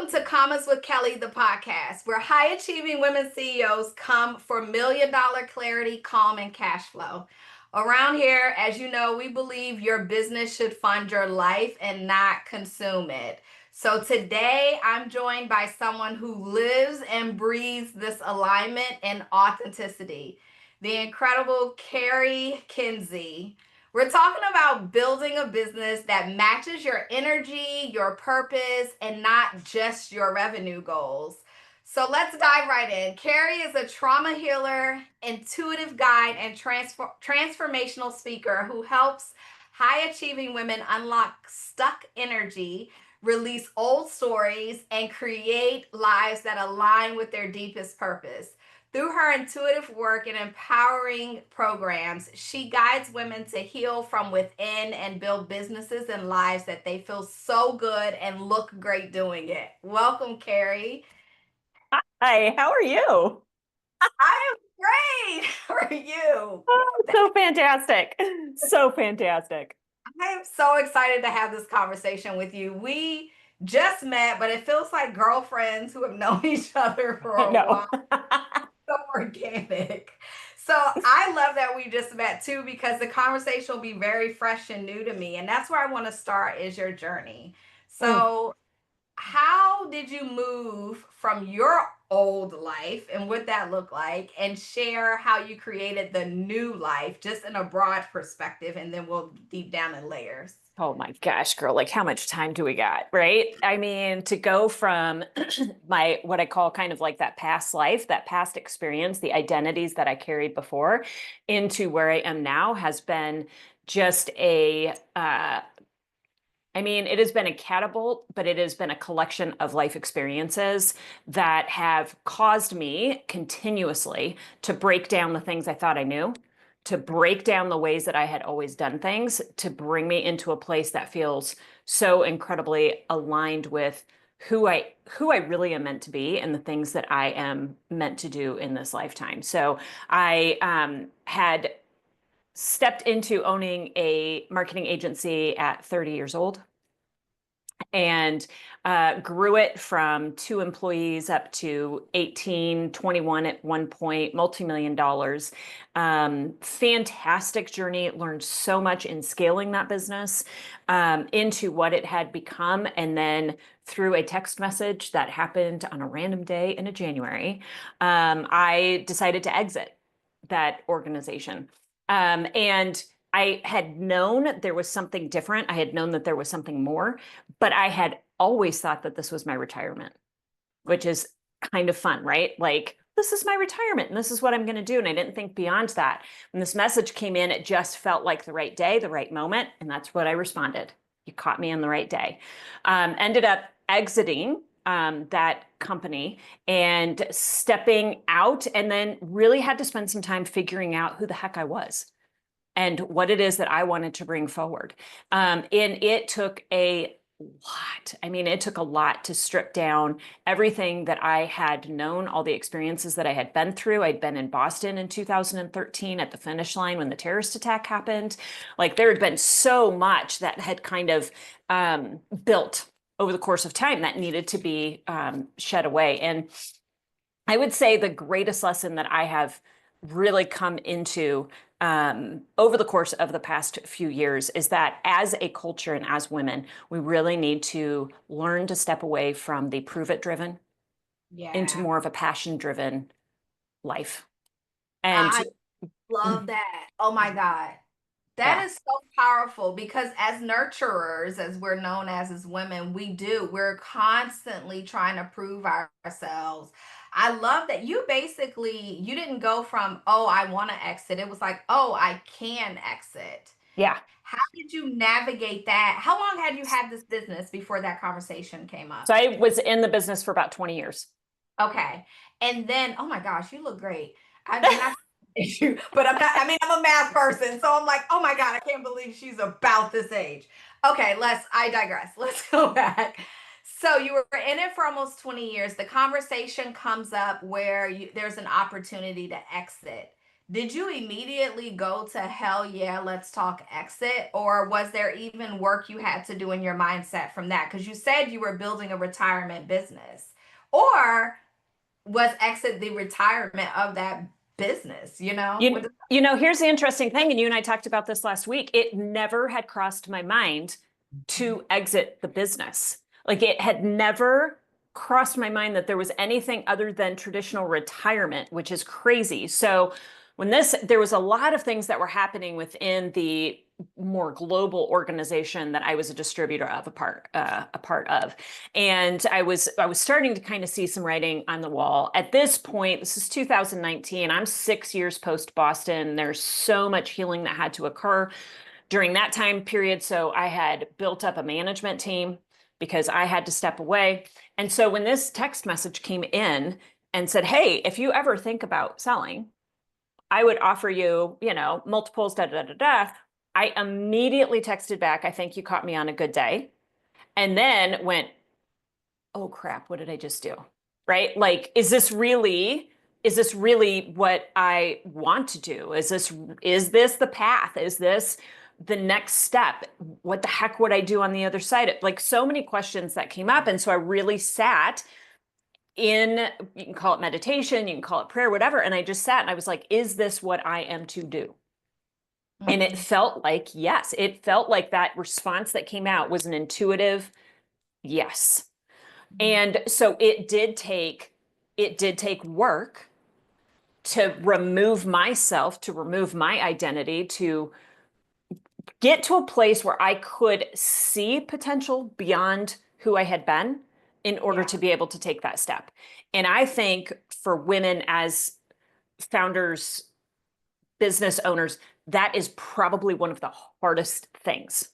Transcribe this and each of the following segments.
Welcome to Commas with Kellé, the podcast, where high achieving women CEOs come for $1 million clarity, calm, and cash flow. Around here, as you know, we believe your business should fund your life and not consume it. So today I'm joined by someone who lives and breathes this alignment and authenticity, the incredible Cari Kenzie. We're talking about building a business that matches your energy, your purpose, and not just your revenue goals. So let's dive right in. Cari is a trauma healer, intuitive guide, and transformational speaker who helps high achieving women unlock stuck energy, release old stories, and create lives that align with their deepest purpose. Through her intuitive work and empowering programs, she guides women to heal from within and build businesses and lives that they feel so good and look great doing it. Welcome, Cari. Hi, how are you? I am great. How are you? Oh, so fantastic. So fantastic. I am so excited to have this conversation with you. We just met, but it feels like girlfriends who have known each other for a No. while. So organic. So I love that we just met too, because the conversation will be very fresh and new to me. And that's where I want to start is your journey. Mm. So how did you move from your old life and what that looked like, and share how you created the new life just in a broad perspective, and then we'll deep down in layers. Oh my gosh, girl, like how much time do we got, right? I mean, to go from my what I call kind of like that past life, that past experience, the identities that I carried before into where I am now has been just I mean, it has been a catapult, but it has been a collection of life experiences that have caused me continuously to break down the things I thought I knew, to break down the ways that I had always done things, to bring me into a place that feels so incredibly aligned with who I really am meant to be and the things that I am meant to do in this lifetime. So I had stepped into owning a marketing agency at 30 years old and grew it from 2 employees up to 18, 21 at one point, multi-million dollars. Fantastic journey. Learned so much in scaling that business into what it had become. And then through a text message that happened on a random day in January, I decided to exit that organization. And I had known there was something different. I had known that there was something more, but I had always thought that this was my retirement, which is kind of fun, right? Like, this is my retirement and this is what I'm going to do. And I didn't think beyond that. When this message came in, it just felt like the right day, the right moment. And that's what I responded. You caught me on the right day. Ended up exiting that company and stepping out, and then really had to spend some time figuring out who the heck I was and what it is that I wanted to bring forward. And it took a lot. I mean, it took a lot to strip down everything that I had known, all the experiences that I had been through. I'd been in Boston in 2013 at the finish line when the terrorist attack happened. Like, there had been so much that had kind of built over the course of time that needed to be shed away. And I would say the greatest lesson that I have really come into over the course of the past few years is that as a culture and as women, we really need to learn to step away from the prove it driven into Yeah. more of a passion driven life. And I love that. Oh my God. That yeah, is so powerful, because as nurturers, as we're known as women, we're constantly trying to prove ourselves. I love that you didn't go from, oh, I want to exit. It was like, oh, I can exit. yeah. How did you navigate that? How long had you had this business before that conversation came up? So I was in the business for about 20 years. Okay. And then, oh my gosh, you look great. And I you, but I'm not, I mean, I'm a math person. So I'm like, oh my God, I can't believe she's about this age. Okay, I digress. Let's go back. So you were in it for almost 20 years. The conversation comes up where there's an opportunity to exit. did you immediately go to hell yeah, let's talk exit? Or was there even work you had to do in your mindset from that? Because you said you were building a retirement business. Or was exit the retirement of that business? You know, what? Here's the interesting thing, and you and I talked about this last week. It never had crossed my mind to exit the business. Like it had never crossed my mind that there was anything other than traditional retirement, which is crazy. So there was a lot of things that were happening within the more global organization that I was a distributor of, a part of. And I was starting to kind of see some writing on the wall. At this point, this is 2019. I'm 6 years post Boston. There's so much healing that had to occur during that time period. So I had built up a management team because I had to step away. And so when this text message came in and said, "Hey, if you ever think about selling, I would offer you, multiples, da da da da." I immediately texted back, "I think you caught me on a good day." And then went, "Oh crap, what did I just do?" Right? Like, is this really what I want to do? Is this the path? Is this the next step? What the heck would I do on the other side? Like so many questions that came up. And so I really sat in, you can call it meditation, you can call it prayer, whatever. And I just sat and I was like, is this what I am to do? And it Mhm. felt like, yes, it felt like that response that came out was an intuitive yes. And so it did take work to remove myself, to remove my identity, to get to a place where I could see potential beyond who I had been in order Yeah. to be able to take that step. And I think for women as founders, business owners, that is probably one of the hardest things.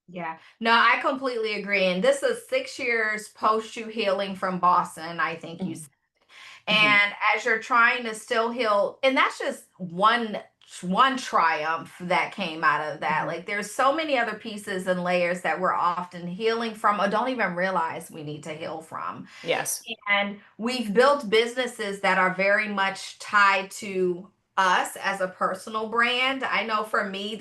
Yeah. No, I completely agree. And this is 6 years post you healing from Boston, I think you Mhm. said. Mhm. And as you're trying to still heal, and that's just one triumph that came out of that. Mhm. Like there's so many other pieces and layers that we're often healing from or don't even realize we need to heal from. Yes. And we've built businesses that are very much tied to us as a personal brand. I know for me,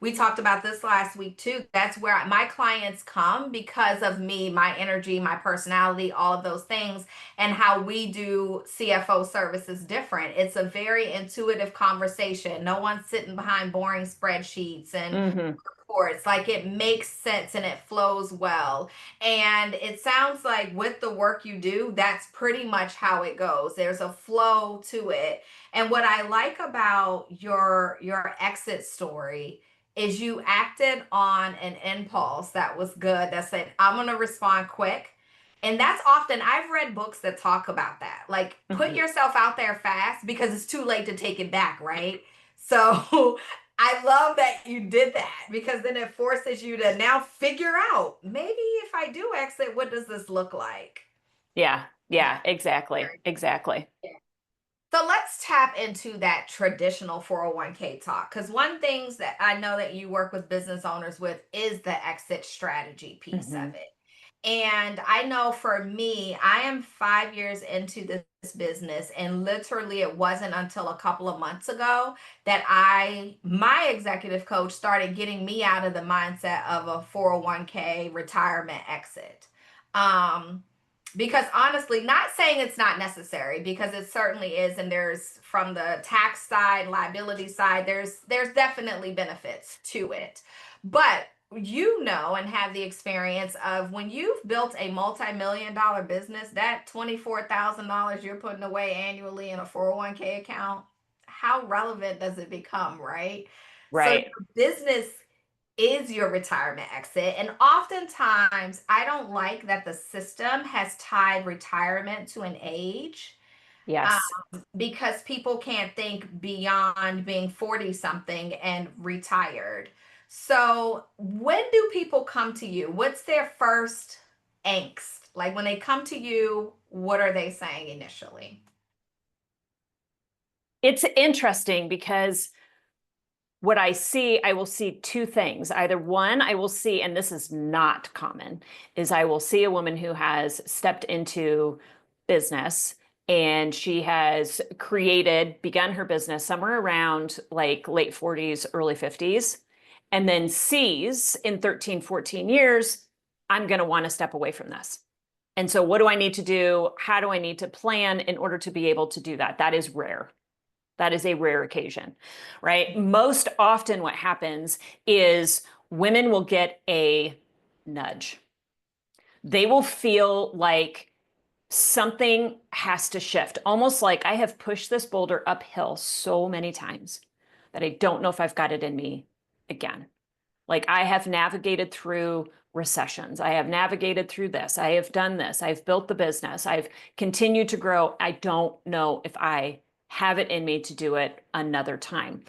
we talked about this last week too. That's where my clients come because of me, my energy, my personality, all of those things, and how we do CFO services different. It's a very intuitive conversation. No one's sitting behind boring spreadsheets and Mhm. reports. Like it makes sense and it flows well. And it sounds like with the work you do, that's pretty much how it goes. There's a flow to it. And what I like about your exit story is you acted on an impulse that was good that said, I'm going to respond quick. And that's often, I've read books that talk about that. Like, put Mhm. yourself out there fast because it's too late to take it back, right? So I love that you did that because then it forces you to now figure out maybe if I do exit, what does this look like? Yeah. Yeah. Yeah, exactly. Very Exactly. good. So let's tap into that traditional 401k talk because one things that I know that you work with business owners with is the exit strategy piece of Mhm. it. And I know for me, I am 5 years into this business, and literally it wasn't until a couple of months ago that my executive coach started getting me out of the mindset of a 401k retirement exit. Um, because honestly, not saying it's not necessary because it certainly is, and there's from the tax side, liability side, there's definitely benefits to it. But you know and have the experience of when you've built a multi-million dollar business, that $24,000 you're putting away annually in a 401k account, how relevant does it become, right? So Right. your business is your retirement exit. And oftentimes, I don't like that the system has tied retirement to an age Yes. because people can't think beyond being 40 something and retired. So, when do people come to you? What's their first angst? Like when they come to you, what are they saying initially? It's interesting because what I will see two things. Either one, I will see, and this is not common, is I will see a woman who has stepped into business and she has begun her business somewhere around like late 40s, early 50s, and then sees in 13, 14 years, I'm going to want to step away from this. And so, what do I need to do? How do I need to plan in order to be able to do that? That is rare. That is a rare occasion, right? Most often, what happens is women will get a nudge. They will feel like something has to shift, almost like I have pushed this boulder uphill so many times that I don't know if I've got it in me again. Like I have navigated through recessions. I have navigated through this. I have done this. I've built the business. I've continued to grow. I don't know if I have it in me to do it another time.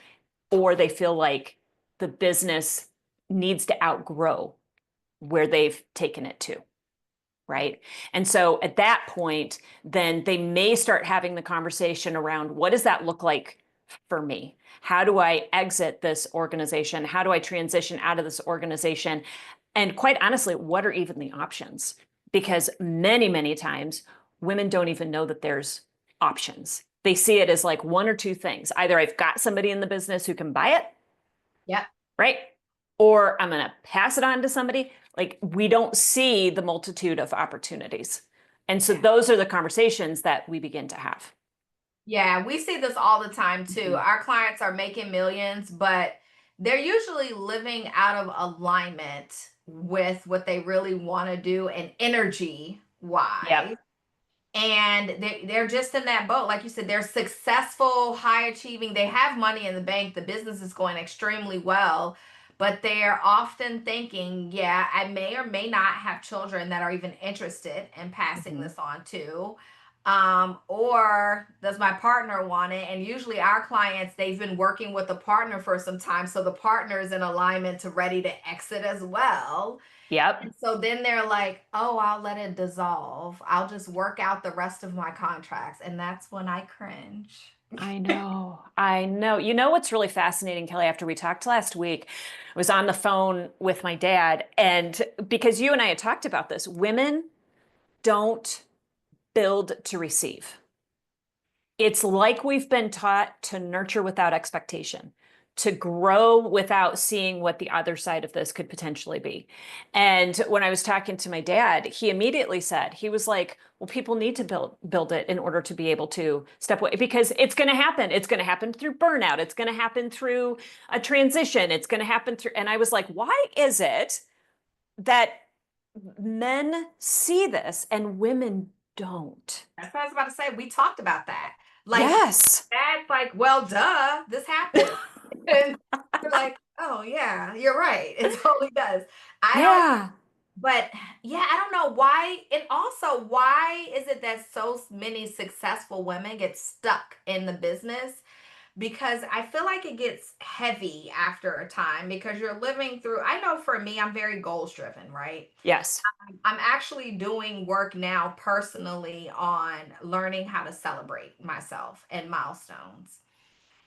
Or they feel like the business needs to outgrow where they've taken it to. Right. And so at that point, then they may start having the conversation around what does that look like for me? How do I exit this organization? How do I transition out of this organization? And quite honestly, what are even the options? Because many, many times women don't even know that there's options. They see it as like one or two things. Either I've got somebody in the business who can buy it, Yep. right? Or I'm going to pass it on to somebody. Like we don't see the multitude of opportunities. And so Yeah. those are the conversations that we begin to have. Yeah, we see this all the time too. Mhm. Our clients are making millions, but they're usually living out of alignment with what they really want to do and energy wise. Yep. And they're just in that boat. Like you said, they're successful, high achieving, they have money in the bank, the business is going extremely well, but they're often thinking, yeah, I may or may not have children that are even interested in passing Mhm. this on to. Or does my partner want it? And usually our clients, they've been working with the partner for some time, so the partner is in alignment to ready to exit as well. Yep. And so then they're like, oh, I'll let it dissolve. I'll just work out the rest of my contracts. And that's when I cringe. I know. I know. You know what's really fascinating, Kellé, after we talked last week, I was on the phone with my dad, and because you and I had talked about this, women don't build to receive. It's like we've been taught to nurture without expectation, to grow without seeing what the other side of this could potentially be. And when I was talking to my dad, he immediately said, he was like, well, people need to build it in order to be able to step away because it's going to happen. It's going to happen through burnout. It's going to happen through a transition. It's going to happen through. And I was like, why is it that men see this and women don't? That's what I was about to say. We talked about that. Like, Yes. that's like, well, duh, this happened. And you're like, oh, yeah, you're right. It totally does. I don't, Yeah. but yeah, I don't know why. And also, why is it that so many successful women get stuck in the business? Because I feel like it gets heavy after a time because you're living through. I know for me, I'm very goals driven, right? Yes. I'm actually doing work now personally on learning how to celebrate myself and milestones.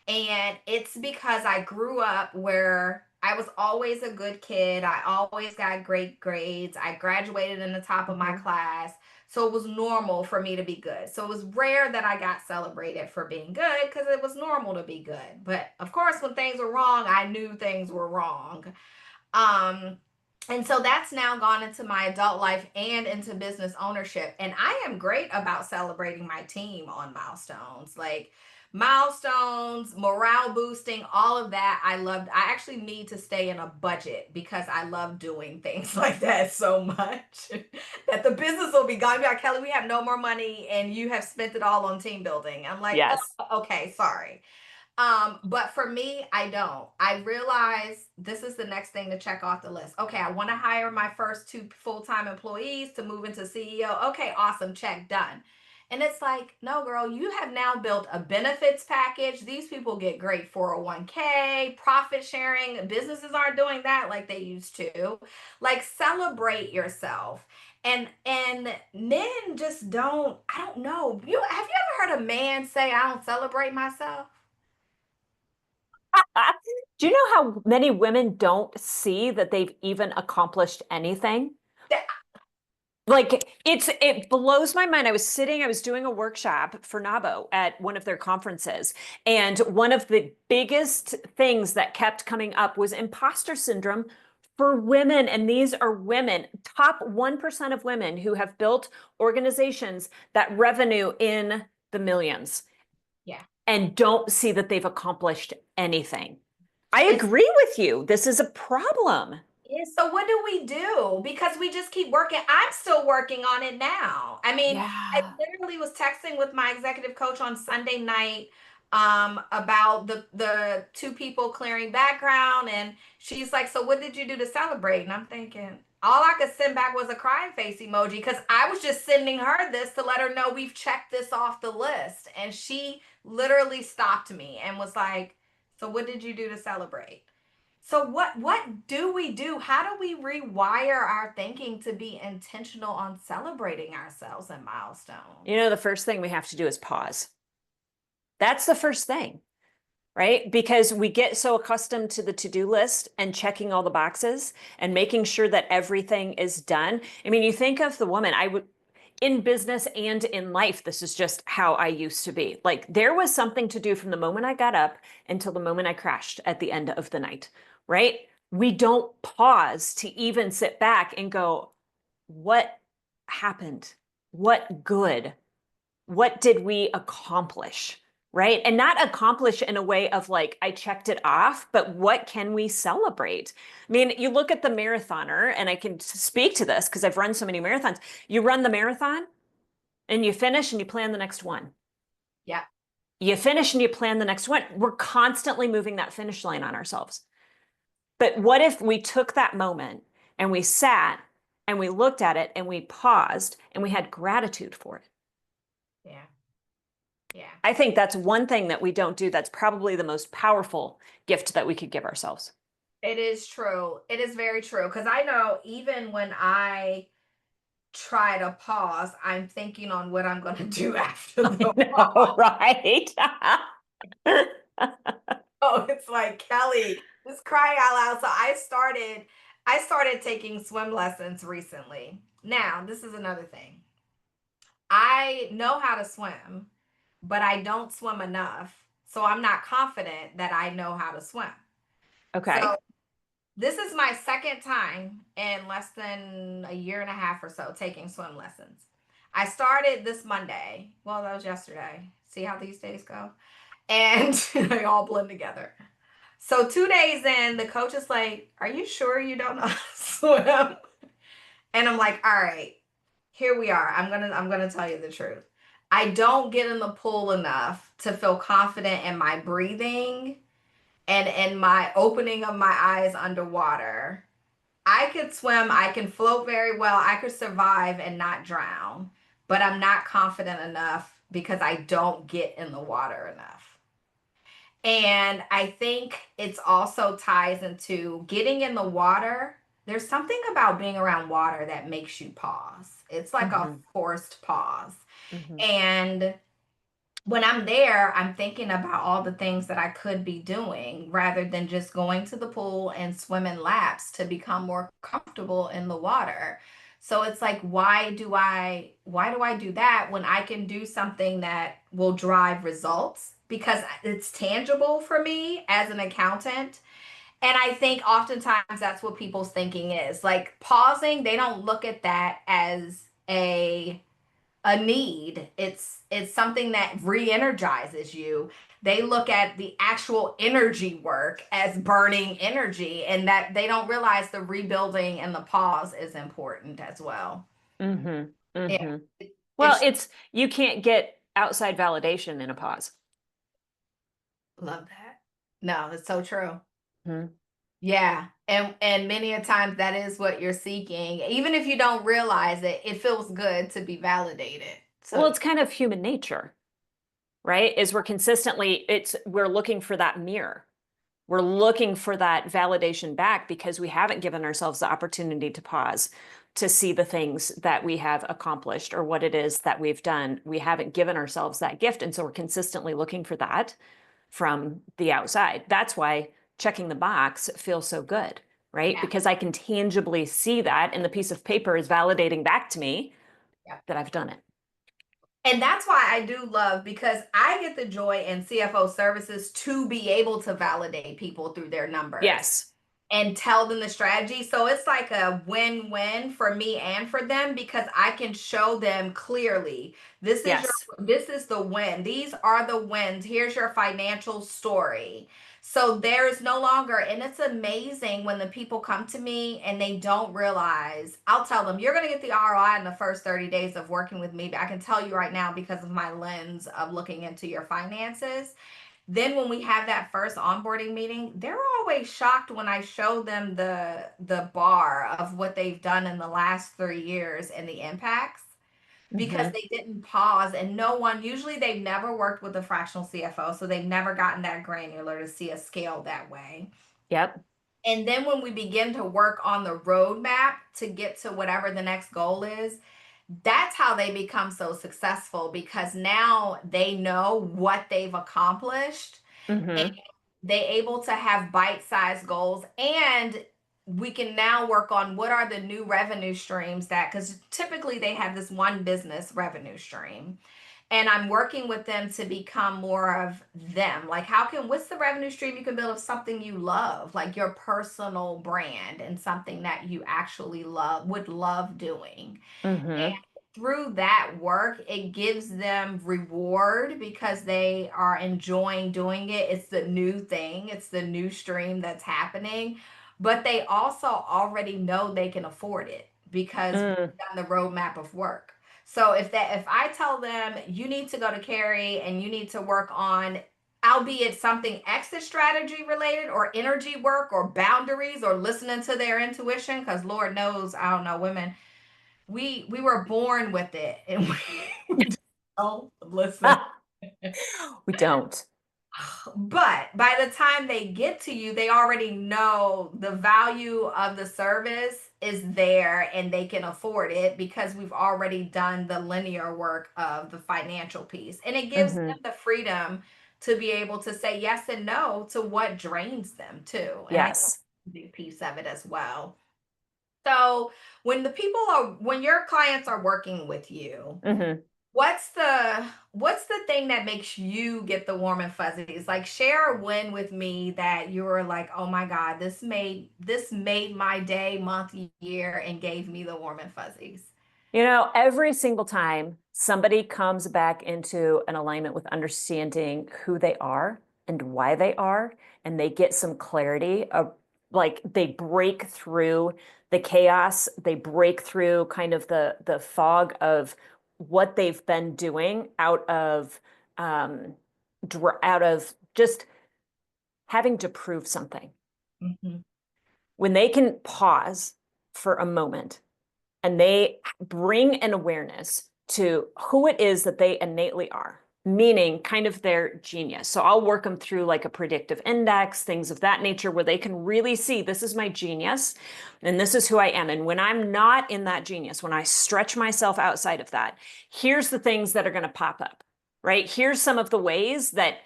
And it's because I grew up where I was always a good kid. I always got great grades. I graduated in the top of my Mhm. class. So it was normal for me to be good. So it was rare that I got celebrated for being good because it was normal to be good. But of course, when things were wrong, I knew things were wrong. Um, and so that's now gone into my adult life and into business ownership. And I am great about celebrating my team on milestones. Like milestones, morale boosting, all of that. I loved. I actually need to stay in a budget because I love doing things like that so much that the business will be gone. Be like, Kellé, we have no more money and you have spent it all on team building. I'm like, Yes. oh, okay, sorry. But for me, I don't. I realize this is the next thing to check off the list. Okay, I want to hire my first two full-time employees to move into CEO. Okay, awesome, check, done. And it's like, no, girl, you have now built a benefits package. These people get great 401k, profit sharing. Businesses aren't doing that like they used to. Like celebrate yourself. And men just don't, I don't know. You have you ever heard a man say, I don't celebrate myself? Do you know how many women don't see that they've even accomplished anything? Like it blows my mind. I was doing a workshop for NABO at one of their conferences, and one of the biggest things that kept coming up was imposter syndrome for women. And these are women, top 1% of women who have built organizations that revenue in the millions Yeah. and don't see that they've accomplished anything. I It's agree with you. This is a problem. Yeah, so what do we do? Because we just keep working. I'm still working on it now. I mean, I Yeah. literally was texting with my executive coach on Sunday night about the two people clearing background, and she's like, "So what did you do to celebrate?" And I'm thinking all I could send back was a crying face emoji because I was just sending her this to let her know we've checked this off the list. And she literally stopped me and was like, "So what did you do to celebrate?" So what do we do? How do we rewire our thinking to be intentional on celebrating ourselves and milestones? You know, the first thing we have to do is pause. That's the first thing, right? Because we get so accustomed to the to-do list and checking all the boxes and making sure that everything is done. I mean, you think of the woman, I would in business and in life, this is just how I used to be. Like there was something to do from the moment I got up until the moment I crashed at the end of the night, right? We don't pause to even sit back and go, what happened? What good? What did we accomplish? Right. And not accomplish in a way of like, I checked it off, but what can we celebrate? I mean, you look at the marathoner, and I can speak to this because I've run so many marathons. You run the marathon and you finish and you plan the next one. Yeah. You finish and you plan the next one. We're constantly moving that finish line on ourselves. But what if we took that moment and we sat and we looked at it and we paused and we had gratitude for it? Yeah. Yeah. I think that's one thing that we don't do. That's probably the most powerful gift that we could give ourselves. It is true. It is very true. Because I know even when I try to pause, I'm thinking on what I'm going to do after the No, pause. right? Oh, it's like Kelly, just crying out loud. So I started taking swim lessons recently. Now, this is another thing. I know how to swim, but I don't swim enough. So I'm not confident that I know how to swim. So Okay. this is my second time in less than a year and a half or so taking swim lessons. I started this Monday. Well, that was yesterday. See how these days go? And they all blend together. So 2 days in, the coach is like, "Are you sure you don't know how to swim?" And I'm like, "All right, here we are. I'm gonna tell you the truth. I don't get in the pool enough to feel confident in my breathing and in my opening of my eyes underwater. I could swim, I can float very well, I could survive and not drown, but I'm not confident enough because I don't get in the water enough." And I think it's also ties into getting in the water. There's something about being around water that makes you pause. It's like a Hmm. forced pause. Hmm. And when I'm there, I'm thinking about all the things that I could be doing rather than just going to the pool and swimming laps to become more comfortable in the water. So it's like, why do I do that when I can do something that will drive results because it's tangible for me as an accountant? And I think oftentimes that's what people's thinking is. Like pausing, they don't look at that as a need. It's something that re-energizes you. They look at the actual energy work as burning energy, and that they don't realize the rebuilding and the pause is important as well. Hmm. Yeah, Hmm. Well, it's it's you can't get outside validation in a pause. love that. No, it's so true. Mhm. Yeah, and many a times that is what you're seeking. Even if you don't realize it, it feels good to be validated. Well, So it's kind of human nature, right? Is we're looking for that mirror. We're looking for that validation back because we haven't given ourselves the opportunity to pause to see the things that we have accomplished or what it is that we've done. We haven't given ourselves that gift. And so we're consistently looking for that from the outside. That's why checking the box feels so good. right? Yeah. Because I can tangibly see that, and the piece of paper is validating back to me Yeah. that I've done it. And that's why I do love, because I get the joy in CFO services to be able to validate people through their numbers Yes. and tell them the strategy. So it's like a win-win for me and for them, because I can show them clearly, Yes. this is the win. These are the wins. Here's your financial story. So there's no longer, and it's amazing when the people come to me and they don't realize, I'll tell them, you're going to get the ROI in the first 30 days of working with me. But I can tell you right now, because of my lens of looking into your finances. Then when we have that first onboarding meeting, they're always shocked when I show them the bar of what they've done in the last 3 years and the impacts, because Mm-hmm. they didn't pause. And no one, usually they've never worked with a fractional CFO, so they've never gotten that granular to see a scale that way. Yep. And then when we begin to work on the roadmap to get to whatever the next goal is, that's how they become so successful, because now they know what they've accomplished, and Mm-hmm. they able to have bite-sized goals. And we can now work on what are the new revenue streams, that because typically they have this one business revenue stream, and I'm working with them to become more of them. Like, what's the revenue stream you can build of something you love, like your personal brand and something that you actually would love doing. Mm-hmm. Through that work, it gives them reward because they are enjoying doing it. It's the new thing, it's the new stream that's happening. But they also already know they can afford it because we've Mm. done the roadmap of work. So if I tell them you need to go to Cari and you need to work on, albeit something exit strategy related or energy work or boundaries or listening to their intuition, because Lord knows, I don't know, women, we were born with it, and we don't listen. We don't. But by the time they get to you, they already know the value of the service is there and they can afford it, because we've already done the linear work of the financial piece. And it gives Mm-hmm. them the freedom to be able to say yes and no to what drains them too. And I think Yes. that's a big piece of it as well. So when your clients are working with you, Mm-hmm. what's the thing that makes you get the warm and fuzzies? Like, share a win with me that you were like, oh my God, this made my day, month, year, and gave me the warm and fuzzies. Every single time somebody comes back into an alignment with understanding who they are and why they are, and they get some clarity of, like, they break through the chaos, they break through kind of the fog of what they've been doing um, out of just having to prove something. Mm-hmm. When they can pause for a moment and they bring an awareness to who it is that they innately are, meaning kind of their genius. So I'll work them through like a predictive index, things of that nature, where they can really see this is my genius and this is who I am. And when I'm not in that genius, when I stretch myself outside of that, here's the things that are going to pop up, right? Here's some of the ways that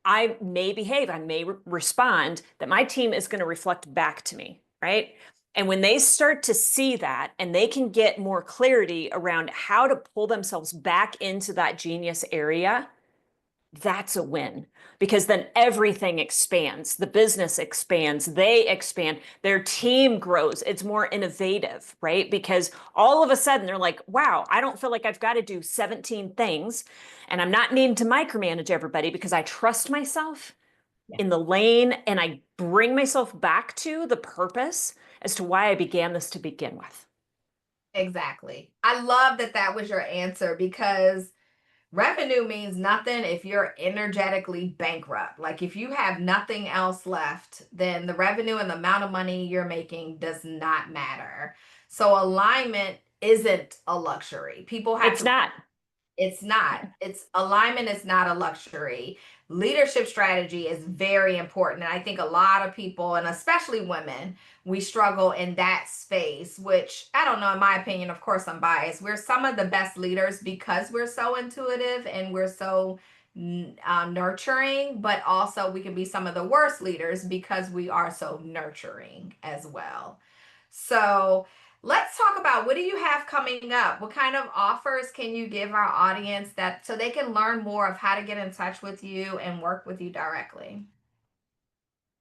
I may behave, I may respond, that my team is going to reflect back to me, right? And when they start to see that and they can get more clarity around how to pull themselves back into that genius area, that's a win, because then everything expands. The business expands, they expand, their team grows. It's more innovative, right? Because all of a sudden they're like, wow, I don't feel like I've got to do 17 things and I'm not needing to micromanage everybody because I trust myself Yeah, in the lane and I bring myself back to the purpose as to why I began this to begin with. exactly. I love that that was your answer, because revenue means nothing if you're energetically bankrupt. Like, if you have nothing else left, then the revenue and the amount of money you're making does not matter. So alignment isn't a luxury. People have It's to, not. it's not. It's alignment is not a luxury. Leadership strategy is very important. And I think a lot of people, and especially women, we struggle in that space, which I don't know, in my opinion, of course, I'm biased. We're some of the best leaders because we're so intuitive and we're so nurturing, but also we can be some of the worst leaders because we are so nurturing as well. So let's talk about, what do you have coming up? What kind of offers can you give our audience that so they can learn more of how to get in touch with you and work with you directly?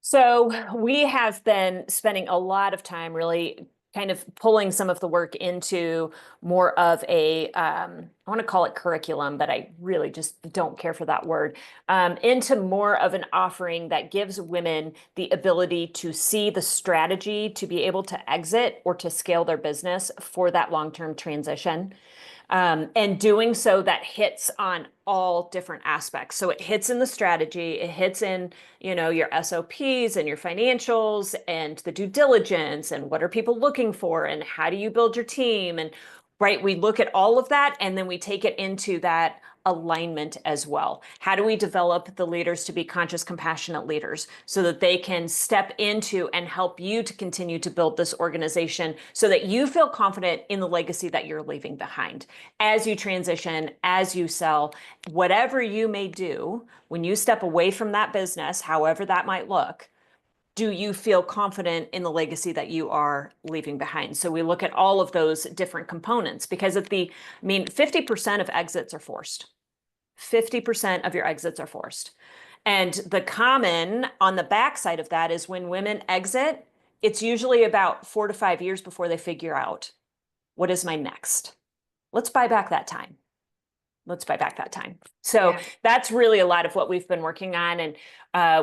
So we have been spending a lot of time really kind of pulling some of the work into more of a, I want to call it curriculum, but I really just don't care for that word, into more of an offering that gives women the ability to see the strategy to be able to exit or to scale their business for that long-term transition. And doing so that hits on all different aspects. So it hits in the strategy, it hits in, your SOPs and your financials and the due diligence and what are people looking for and how do you build your team? And right, we look at all of that and then we take it into that alignment as well. How do we develop the leaders to be conscious, compassionate leaders so that they can step into and help you to continue to build this organization so that you feel confident in the legacy that you're leaving behind as you transition, as you sell, whatever you may do, when you step away from that business, however that might look, do you feel confident in the legacy that you are leaving behind? So we look at all of those different components because 50% of exits are forced. 50% of your exits are forced. And the common on the backside of that is when women exit, it's usually about 4 to 5 years before they figure out, what is my next? Let's buy back that time. Let's buy back that time. So Yeah. that's really a lot of what we've been working on. And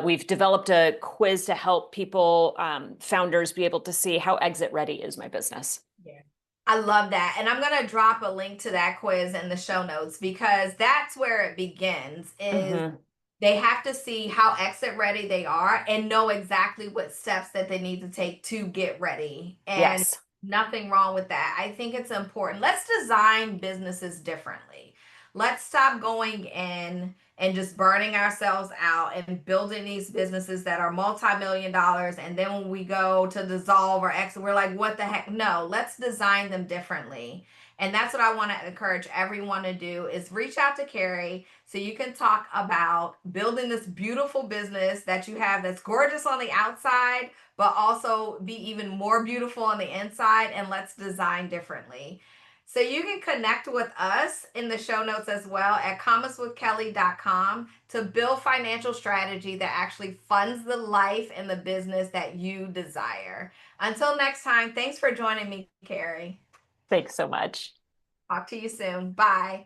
we've developed a quiz to help people, founders, be able to see how exit ready is my business. Yeah. I love that. And I'm going to drop a link to that quiz in the show notes because that's where it begins is Mm-hmm. they have to see how exit ready they are and know exactly what steps that they need to take to get ready. And Yes. nothing wrong with that. I think it's important. Let's design businesses differently. Let's stop going in and just burning ourselves out and building these businesses that are multi-million dollars. And then when we go to dissolve or exit, we're like, what the heck? No, let's design them differently. And that's what I want to encourage everyone to do is reach out to Cari so you can talk about building this beautiful business that you have that's gorgeous on the outside, but also be even more beautiful on the inside. And let's design differently. So you can connect with us in the show notes as well at commercewithkellé.com to build financial strategy that actually funds the life and the business that you desire. Until next time, thanks for joining me, Cari. Thanks so much. Talk to you soon. Bye.